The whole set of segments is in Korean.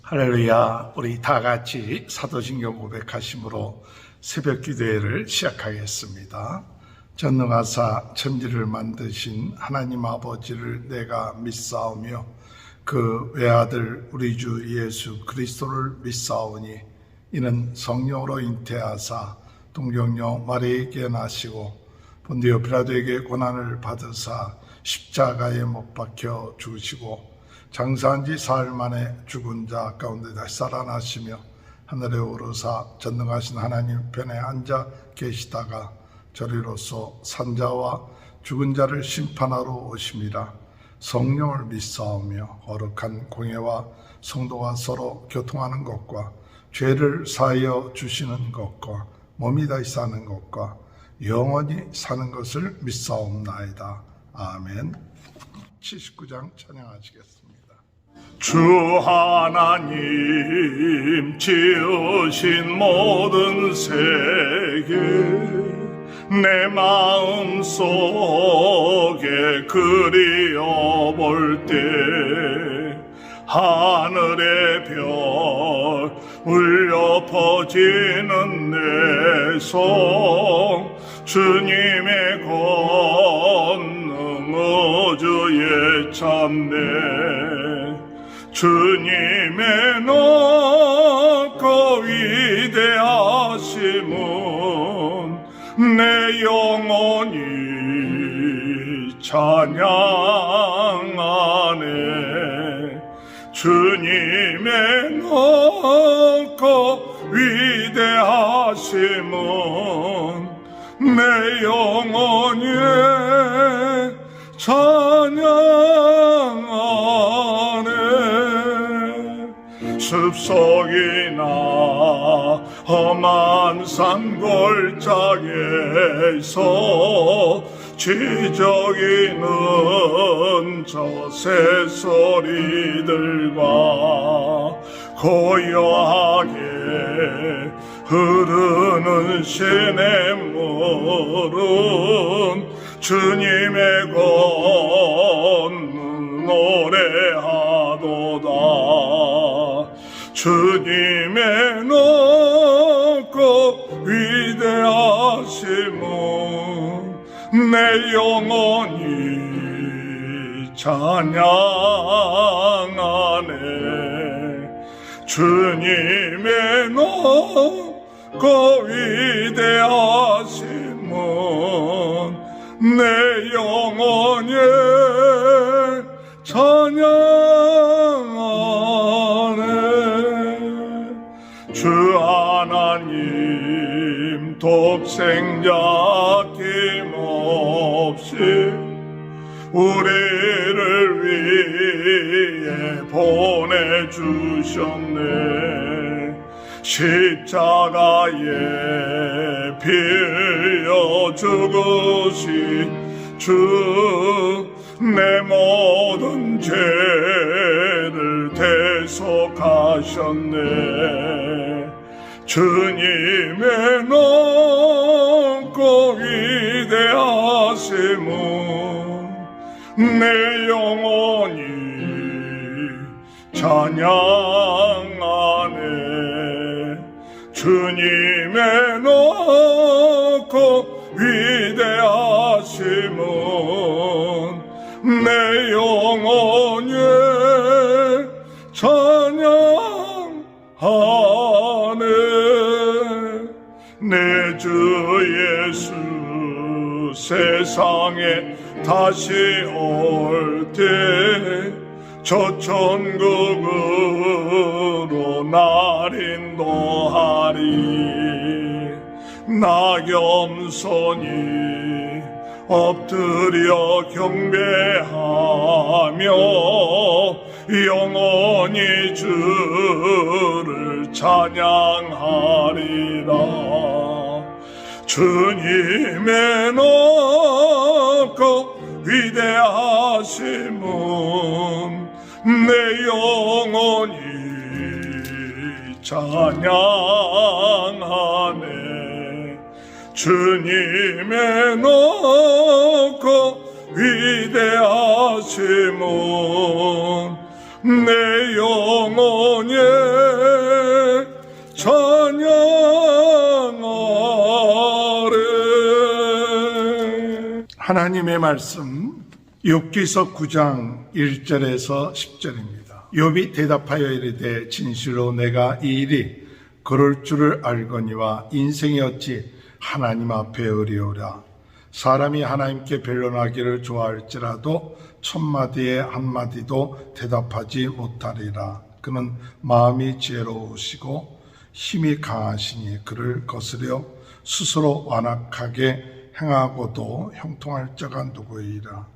할렐루야. 우리 다 같이 사도신경 고백하심으로 새벽 기도회를 시작하겠습니다. 전능하사 천지를 만드신 하나님 아버지를 내가 믿사오며 그 외아들 우리 주 예수 그리스도를 믿사오니 이는 성령으로 잉태하사 동정녀 마리아에게 나시고 본디오 빌라도에게 고난을 받으사 십자가에 못 박혀 죽으시고 장사한 지 사흘 만에 죽은 자 가운데 다시 살아나시며 하늘에 오르사 전능하신 하나님 편에 앉아 계시다가 저리로서 산자와 죽은 자를 심판하러 오심이라. 성령을 믿사오며 거룩한 공예와 성도가 서로 교통하는 것과 죄를 사하여 주시는 것과 몸이 다시 사는 것과 영원히 사는 것을 믿사옵나이다. 아멘. 79장 찬양하시겠습니다. 주 하나님 지으신 모든 세계 내 마음 속에 그리워 볼 때 하늘의 별 울려 퍼지는 내 성 주님의 권능 우주에 참네. 주님의 높고 위대하심은 내 영혼이 찬양하네. 주님의 높고 위대하심은 내 영혼이 찬양하네. 숲속이나 험한 산골짜기에서 지저귀는 저 새소리들과 고요하게 흐르는 시냇물은 주님의 권능 노래하도다. 주님의 높고 위대하심은 내 영혼이 찬양하네. 주님의 높고 위대하심은 내 영혼이 찬양하네. 주 하나님 독생자 아낌없이 우리를 위해 보내주셨네. 십자가에 피 흘려 죽으신 주 내 모든 죄를 대속하셨네. 주님의 높고 위대하심은 내 영혼이 찬양하네. 주님의 높고 위대하심은 내 영혼이 찬양하네. 내 주 예수 세상에 다시 올 때 저 천국으로 날 인도하리. 나 겸손히 엎드려 경배하며 영원히 주를 찬양하리라. 주님의 높고 위대하심은 내 영혼이 찬양하네. 주님의 높고 위대하심은 내 영혼에 하나님의 말씀 욥기서 9장 1절에서 10절입니다. 욥이 대답하여 이르되 진실로 내가 이 일이 그럴 줄을 알거니와 인생이 어찌 하나님 앞에 의리오라. 사람이 하나님께 변론하기를 좋아할지라도 천마디에 한마디도 대답하지 못하리라. 그는 마음이 지혜로우시고 힘이 강하시니 그를 거스려 스스로 완악하게 행하고도 형통할 자가 누구이라.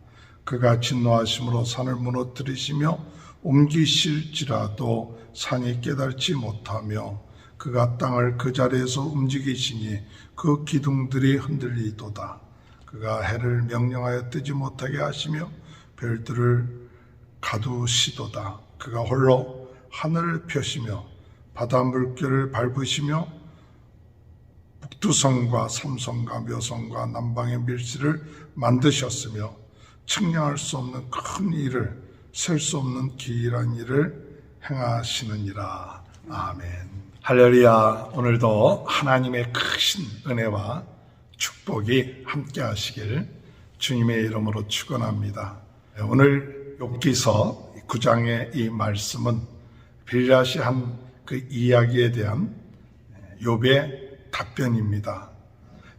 그가 진노하심으로 산을 무너뜨리시며 옮기실지라도 산이 깨달지 못하며 그가 땅을 그 자리에서 움직이시니 그 기둥들이 흔들리도다. 그가 해를 명령하여 뜨지 못하게 하시며 별들을 가두시도다. 그가 홀로 하늘을 펴시며 바다 물결을 밟으시며 북두성과 삼성과 묘성과 남방의 밀실을 만드셨으며 측량할 수 없는 큰 일을 셀 수 없는 기이한 일을 행하시느니라. 아멘. 할렐루야. 오늘도 하나님의 크신 은혜와 축복이 함께 하시길 주님의 이름으로 축원합니다. 오늘 욥기서 9장의 이 말씀은 빌닷이 한 그 이야기에 대한 욥의 답변입니다.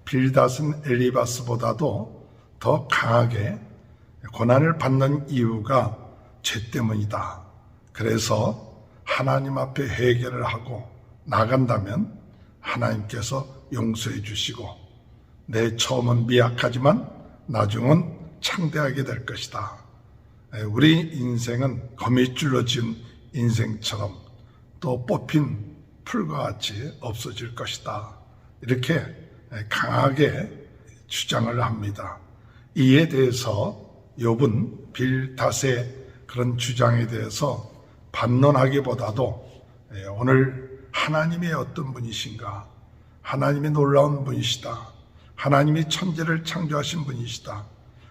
빌닷은 엘리바스보다도 더 강하게 고난을 받는 이유가 죄 때문이다. 그래서 하나님 앞에 회개를 하고 나간다면 하나님께서 용서해 주시고 내 처음은 미약하지만 나중은 창대하게 될 것이다. 우리 인생은 거미줄로 지은 인생처럼 또 뽑힌 풀과 같이 없어질 것이다. 이렇게 강하게 주장을 합니다. 이에 대해서 욥은 빌닷의 그런 주장에 대해서 반론하기보다도 오늘 하나님의 어떤 분이신가, 하나님이 놀라운 분이시다, 하나님이 천지를 창조하신 분이시다,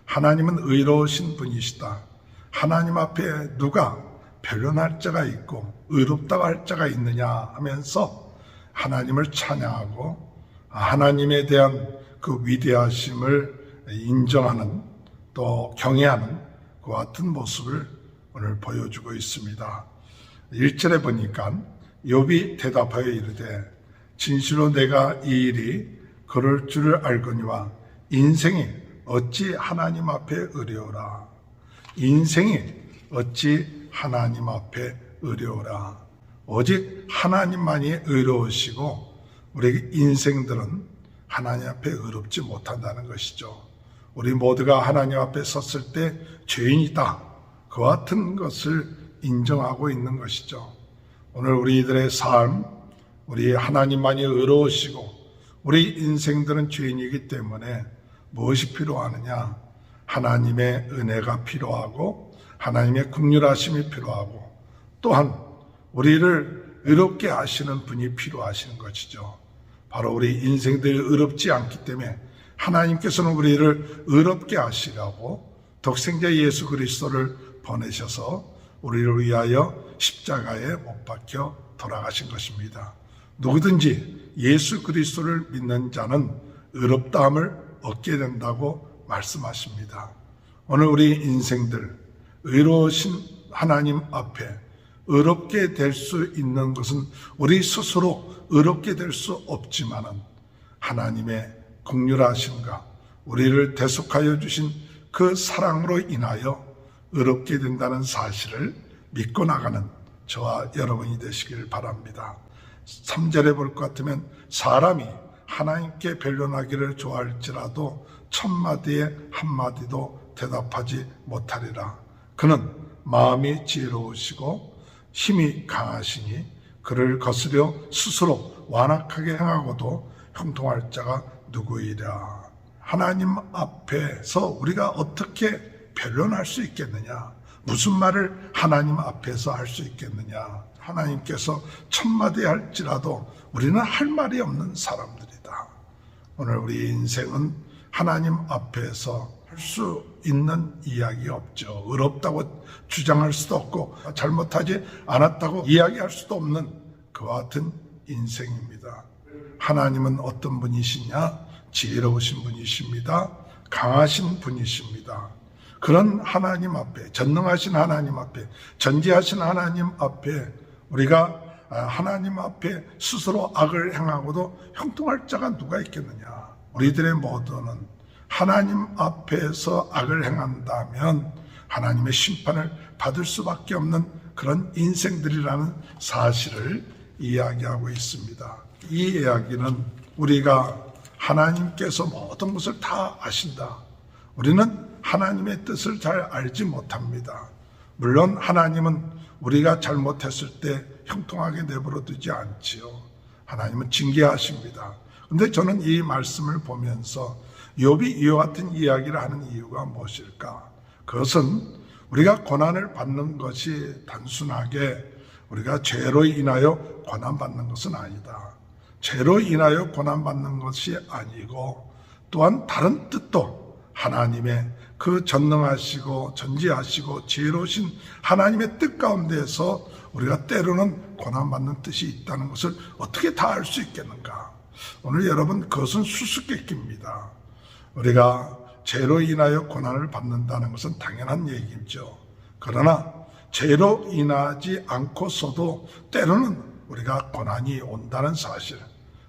하나님은 의로우신 분이시다, 하나님 앞에 누가 변론할 자가 있고 의롭다고 할 자가 있느냐 하면서 하나님을 찬양하고 하나님에 대한 그 위대하심을 인정하는 또 경외하는 그와 같은 모습을 오늘 보여주고 있습니다. 1절에 보니까 욥이 대답하여 이르되 진실로 내가 이 일이 그럴 줄을 알거니와 인생이 어찌 하나님 앞에 의뢰오라. 인생이 어찌 하나님 앞에 의뢰오라. 오직 하나님만이 의로우시고 우리 인생들은 하나님 앞에 의롭지 못한다는 것이죠. 우리 모두가 하나님 앞에 섰을 때 죄인이다. 그와 같은 것을 인정하고 있는 것이죠. 오늘 우리들의 삶, 우리 하나님만이 의로우시고 우리 인생들은 죄인이기 때문에 무엇이 필요하느냐? 하나님의 은혜가 필요하고 하나님의 긍휼하심이 필요하고 또한 우리를 의롭게 하시는 분이 필요하시는 것이죠. 바로 우리 인생들이 의롭지 않기 때문에 하나님께서는 우리를 의롭게 하시려고 독생자 예수 그리스도를 보내셔서 우리를 위하여 십자가에 못 박혀 돌아가신 것입니다. 누구든지 예수 그리스도를 믿는 자는 의롭다함을 얻게 된다고 말씀하십니다. 오늘 우리 인생들 의로우신 하나님 앞에 의롭게 될 수 있는 것은 우리 스스로 의롭게 될 수 없지만은 하나님의 긍휼하심과 우리를 대속하여 주신 그 사랑으로 인하여 의롭게 된다는 사실을 믿고 나가는 저와 여러분이 되시길 바랍니다. 3절에 볼 것 같으면 사람이 하나님께 변론하기를 좋아할지라도 천마디에 한마디도 대답하지 못하리라. 그는 마음이 지혜로우시고 힘이 강하시니 그를 거스려 스스로 완악하게 행하고도 형통할 자가 누구이랴. 하나님 앞에서 우리가 어떻게 변론할 수 있겠느냐? 무슨 말을 하나님 앞에서 할 수 있겠느냐? 하나님께서 천마디 할지라도 우리는 할 말이 없는 사람들이다. 오늘 우리 인생은 하나님 앞에서 할 수 있는 이야기 없죠. 의롭다고 주장할 수도 없고 잘못하지 않았다고 이야기할 수도 없는 그와 같은 인생입니다. 하나님은 어떤 분이시냐? 지혜로우신 분이십니다. 강하신 분이십니다. 그런 하나님 앞에, 전능하신 하나님 앞에, 전지하신 하나님 앞에 우리가 하나님 앞에 스스로 악을 행하고도 형통할 자가 누가 있겠느냐. 우리들의 모두는 하나님 앞에서 악을 행한다면 하나님의 심판을 받을 수밖에 없는 그런 인생들이라는 사실을 이야기하고 있습니다. 이 이야기는 우리가 하나님께서 모든 것을 다 아신다. 우리는 하나님의 뜻을 잘 알지 못합니다. 물론 하나님은 우리가 잘못했을 때 형통하게 내버려 두지 않지요. 하나님은 징계하십니다. 그런데 저는 이 말씀을 보면서 욥이 이와 같은 이야기를 하는 이유가 무엇일까? 그것은 우리가 고난을 받는 것이 단순하게 우리가 죄로 인하여 고난받는 것은 아니다. 죄로 인하여 고난받는 것이 아니고 또한 다른 뜻도 하나님의 그 전능하시고 전지하시고 지혜로우신 하나님의 뜻 가운데에서 우리가 때로는 고난받는 뜻이 있다는 것을 어떻게 다 알 수 있겠는가? 오늘 여러분 그것은 수수께끼입니다. 우리가 죄로 인하여 고난을 받는다는 것은 당연한 얘기죠. 그러나 죄로 인하지 않고서도 때로는 우리가 고난이 온다는 사실,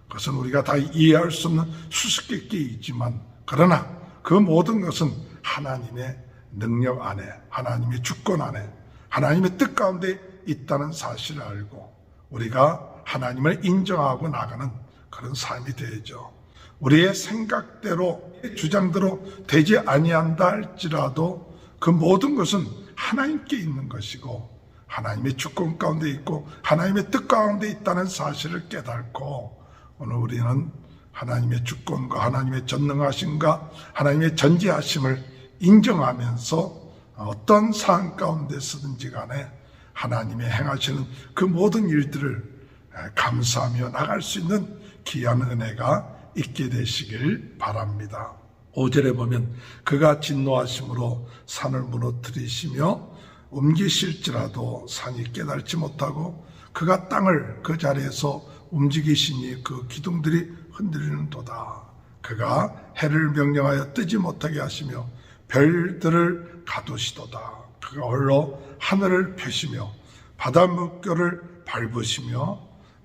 그것은 우리가 다 이해할 수 없는 수수께끼이지만 그러나 그 모든 것은 하나님의 능력 안에, 하나님의 주권 안에, 하나님의 뜻 가운데 있다는 사실을 알고 우리가 하나님을 인정하고 나가는 그런 삶이 되죠. 우리의 생각대로, 주장대로 되지 아니한다 할지라도 그 모든 것은 하나님께 있는 것이고 하나님의 주권 가운데 있고 하나님의 뜻 가운데 있다는 사실을 깨닫고 오늘 우리는 하나님의 주권과 하나님의 전능하심과 하나님의 전지하심을 인정하면서 어떤 상황 가운데서든지 간에 하나님의 행하시는 그 모든 일들을 감사하며 나갈 수 있는 귀한 은혜가 있게 되시길 바랍니다. 5절에 보면 그가 진노하심으로 산을 무너뜨리시며 옮기실지라도 산이 깨달지 못하고 그가 땅을 그 자리에서 움직이시니 그 기둥들이 흔들리는도다. 그가 해를 명령하여 뜨지 못하게 하시며 별들을 가두시도다. 그가 홀로 하늘을 펴시며 바다 물결을 밟으시며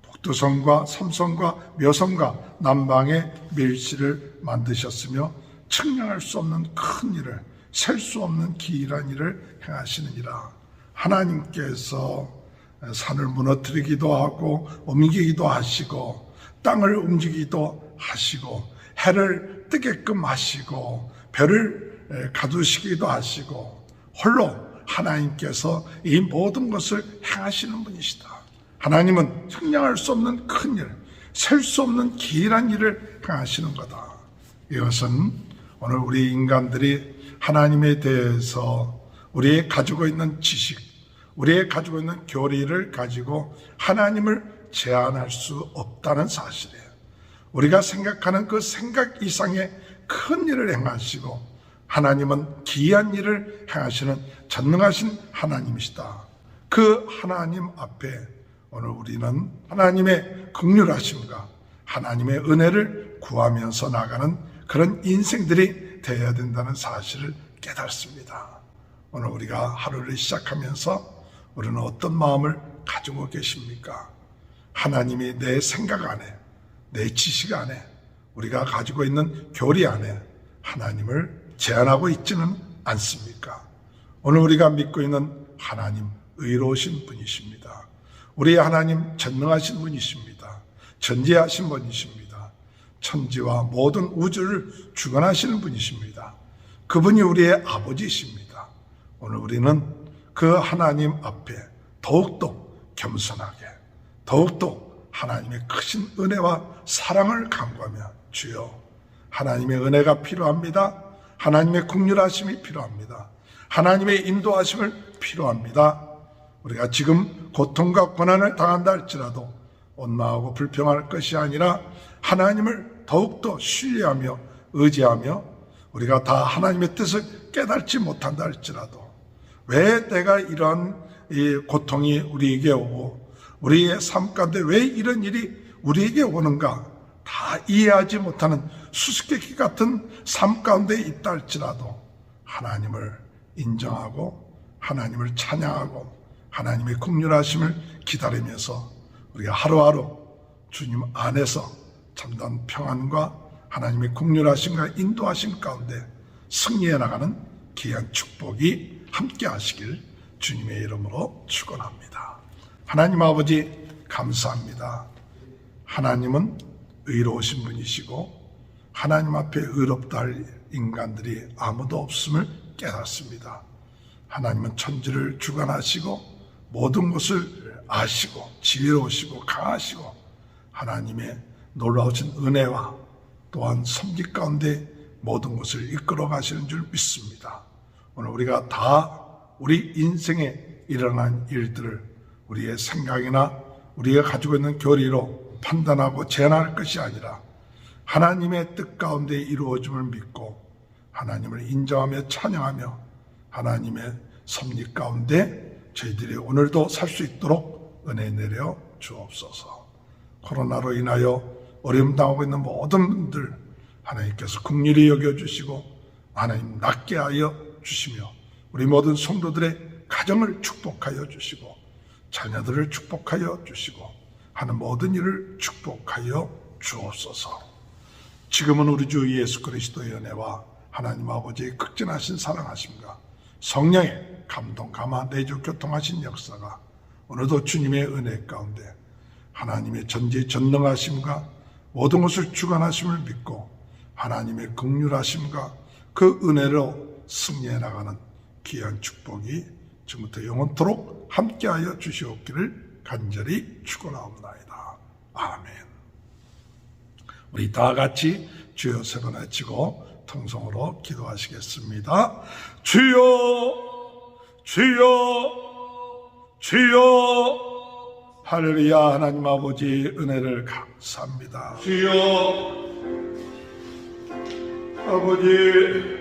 북두성과 삼성과 묘성과 남방의 밀실을 만드셨으며 측량할 수 없는 큰 일을, 셀 수 없는 기이한 일을 행하시느니라. 하나님께서 산을 무너뜨리기도 하고 옮기기도 하시고 땅을 움직이기도 하시고 해를 뜨게끔 하시고 별을 가두시기도 하시고 홀로 하나님께서 이 모든 것을 행하시는 분이시다. 하나님은 측량할 수 없는 큰 일, 셀 수 없는 기이한 일을 행하시는 거다. 이것은 오늘 우리 인간들이 하나님에 대해서 우리의 가지고 있는 지식, 우리의 가지고 있는 교리를 가지고 하나님을 제한할 수 없다는 사실이에요. 우리가 생각하는 그 생각 이상의 큰 일을 행하시고 하나님은 기이한 일을 행하시는 전능하신 하나님이시다. 그 하나님 앞에 오늘 우리는 하나님의 긍휼하심과 하나님의 은혜를 구하면서 나가는 그런 인생들이 되어야 된다는 사실을 깨닫습니다. 오늘 우리가 하루를 시작하면서 우리는 어떤 마음을 가지고 계십니까? 하나님이 내 생각 안에, 내 지식 안에, 우리가 가지고 있는 교리 안에 하나님을 제한하고 있지는 않습니까? 오늘 우리가 믿고 있는 하나님 의로우신 분이십니다. 우리의 하나님 전능하신 분이십니다. 전지하신 분이십니다. 천지와 모든 우주를 주관하시는 분이십니다. 그분이 우리의 아버지이십니다. 오늘 우리는 그 하나님 앞에 더욱더 겸손하게, 더욱더 하나님의 크신 은혜와 사랑을 간구하며 주여, 하나님의 은혜가 필요합니다. 하나님의 긍휼하심이 필요합니다. 하나님의 인도하심을 필요합니다. 우리가 지금 고통과 고난을 당한다 할지라도 원망하고 불평할 것이 아니라 하나님을 더욱더 신뢰하며 의지하며 우리가 다 하나님의 뜻을 깨닫지 못한다 할지라도 왜 내가 이런 이 고통이 우리에게 오고 우리의 삶 가운데 왜 이런 일이 우리에게 오는가 다 이해하지 못하는 수수께끼 같은 삶 가운데 있다 할지라도 하나님을 인정하고 하나님을 찬양하고 하나님의 긍휼하심을 기다리면서 우리가 하루하루 주님 안에서 참된 평안과 하나님의 긍휼하심과 인도하심 가운데 승리해 나가는 귀한 축복이 함께 하시길 주님의 이름으로 축원합니다. 하나님 아버지 감사합니다. 하나님은 의로우신 분이시고 하나님 앞에 의롭다 할 인간들이 아무도 없음을 깨닫습니다. 하나님은 천지를 주관하시고 모든 것을 아시고 지혜로우시고 강하시고 하나님의 놀라우신 은혜와 또한 섭리 가운데 모든 것을 이끌어 가시는 줄 믿습니다. 오늘 우리가 다 우리 인생에 일어난 일들을 우리의 생각이나 우리가 가지고 있는 교리로 판단하고 제한할 것이 아니라 하나님의 뜻 가운데 이루어짐을 믿고 하나님을 인정하며 찬양하며 하나님의 섭리 가운데 저희들이 오늘도 살 수 있도록 은혜 내려 주옵소서. 코로나로 인하여 어려움 당하고 있는 모든 분들 하나님께서 긍휼히 여겨주시고 하나님 낫게 하여 주시며 우리 모든 성도들의 가정을 축복하여 주시고 자녀들을 축복하여 주시고 하는 모든 일을 축복하여 주옵소서. 지금은 우리 주 예수 그리스도의 은혜와 하나님 아버지의 극진하신 사랑하심과 성령의 감동, 감화, 내주, 교통하신 역사가 오늘도 주님의 은혜 가운데 하나님의 전지전능하심과 모든 것을 주관하심을 믿고 하나님의 긍휼하심과 그 은혜로 승리해 나가는 귀한 축복이 지금부터 영원토록 함께하여 주시옵기를 간절히 축원하옵나이다. 아멘. 우리 다 같이 주여 세 번 외치고 통성으로 기도하시겠습니다. 주여 주여 주여. 할렐루야. 하나님 아버지 은혜를 감사합니다. 주여 아버지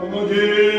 아버지